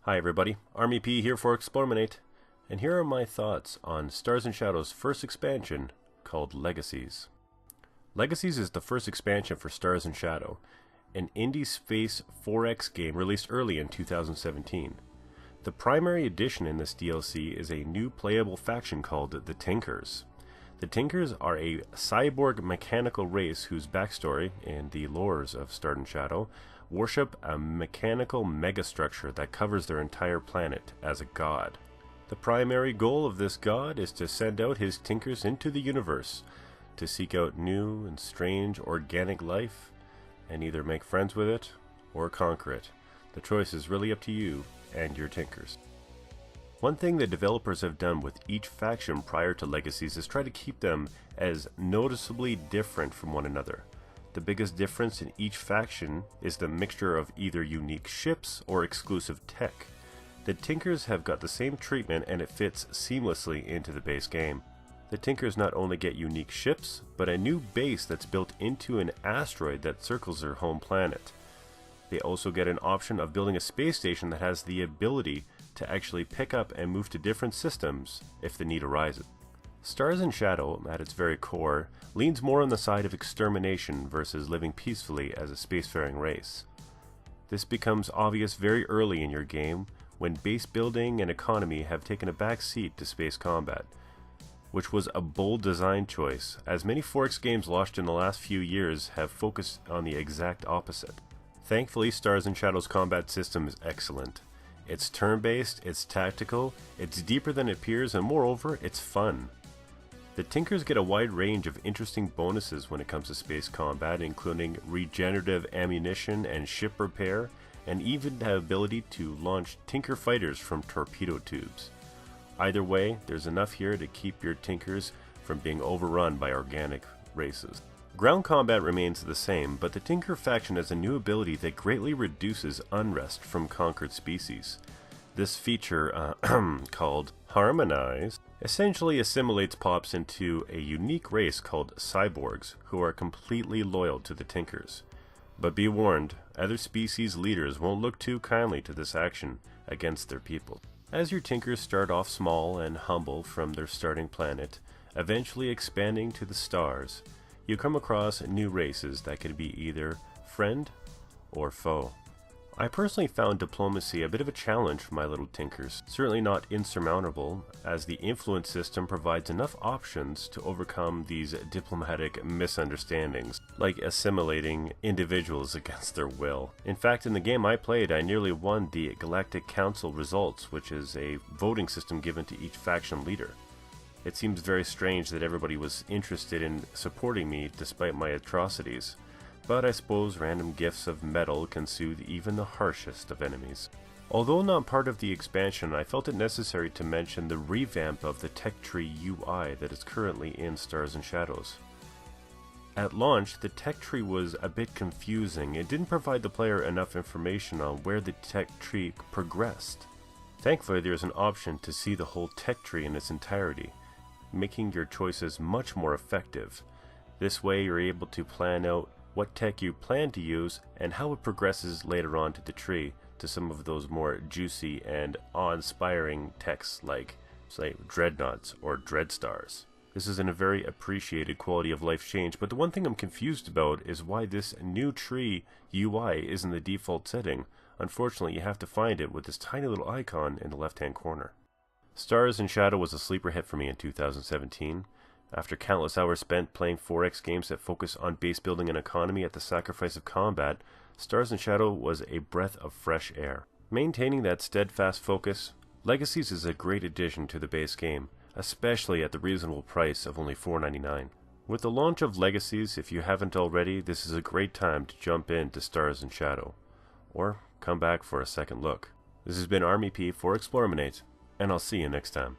Hi everybody, Army P here for eXplorminate, and here are my thoughts on Stars and Shadows' first expansion called Legacies. Legacies is the first expansion for Stars and Shadow, an indie space 4X game released early in 2017. The primary addition in this DLC is a new playable faction called the Tinkers. The Tinkers are a cyborg mechanical race whose backstory, in the lores of Stars and Shadow, worship a mechanical megastructure that covers their entire planet as a god. The primary goal of this god is to send out his Tinkers into the universe to seek out new and strange organic life and either make friends with it or conquer it. The choice is really up to you and your Tinkers. One thing the developers have done with each faction prior to Legacies is try to keep them as noticeably different from one another. The biggest difference in each faction is the mixture of either unique ships or exclusive tech. The Tinkers have got the same treatment and it fits seamlessly into the base game. The Tinkers not only get unique ships, but a new base that's built into an asteroid that circles their home planet. They also get an option of building a space station that has the ability to actually pick up and move to different systems if the need arises. Stars and Shadow, at its very core, leans more on the side of extermination versus living peacefully as a spacefaring race. This becomes obvious very early in your game when base building and economy have taken a back seat to space combat, which was a bold design choice, as many 4X games launched in the last few years have focused on the exact opposite. Thankfully, Stars and Shadow's combat system is excellent. It's turn-based, it's tactical, it's deeper than it appears, and moreover, it's fun. The Tinkers get a wide range of interesting bonuses when it comes to space combat, including regenerative ammunition and ship repair, and even the ability to launch Tinker fighters from torpedo tubes. Either way, there's enough here to keep your Tinkers from being overrun by organic races. Ground combat remains the same, but the Tinker faction has a new ability that greatly reduces unrest from conquered species. This feature, called Harmonization, essentially assimilates Pops into a unique race called cyborgs, who are completely loyal to the Tinkers. But be warned, other species leaders won't look too kindly to this action against their people. As your Tinkers start off small and humble from their starting planet, eventually expanding to the stars, you come across new races that can be either friend or foe. I personally found diplomacy a bit of a challenge for my little Tinkers, certainly not insurmountable, as the influence system provides enough options to overcome these diplomatic misunderstandings, like assimilating individuals against their will. In fact, in the game I played, I nearly won the Galactic Council results, which is a voting system given to each faction leader. It seems very strange that everybody was interested in supporting me despite my atrocities, but I suppose random gifts of metal can soothe even the harshest of enemies. Although not part of the expansion, I felt it necessary to mention the revamp of the tech tree UI that is currently in Stars and Shadows. At launch, the tech tree was a bit confusing. It didn't provide the player enough information on where the tech tree progressed. Thankfully, there is an option to see the whole tech tree in its entirety, making your choices much more effective. This way you're able to plan out what tech you plan to use and how it progresses later on to the tree to some of those more juicy and awe-inspiring techs like, say, dreadnoughts or dreadstars. This is a very appreciated quality of life change, but the one thing I'm confused about is why this new tree UI isn't the default setting. Unfortunately, you have to find it with this tiny little icon in the left-hand corner. Stars and Shadow was a sleeper hit for me in 2017. After countless hours spent playing 4X games that focus on base building and economy at the sacrifice of combat, Stars and Shadow was a breath of fresh air. Maintaining that steadfast focus, Legacies is a great addition to the base game, especially at the reasonable price of only $4.99. With the launch of Legacies, if you haven't already, this is a great time to jump into Stars and Shadow, or come back for a second look. This has been Army P for eXplorminate, and I'll see you next time.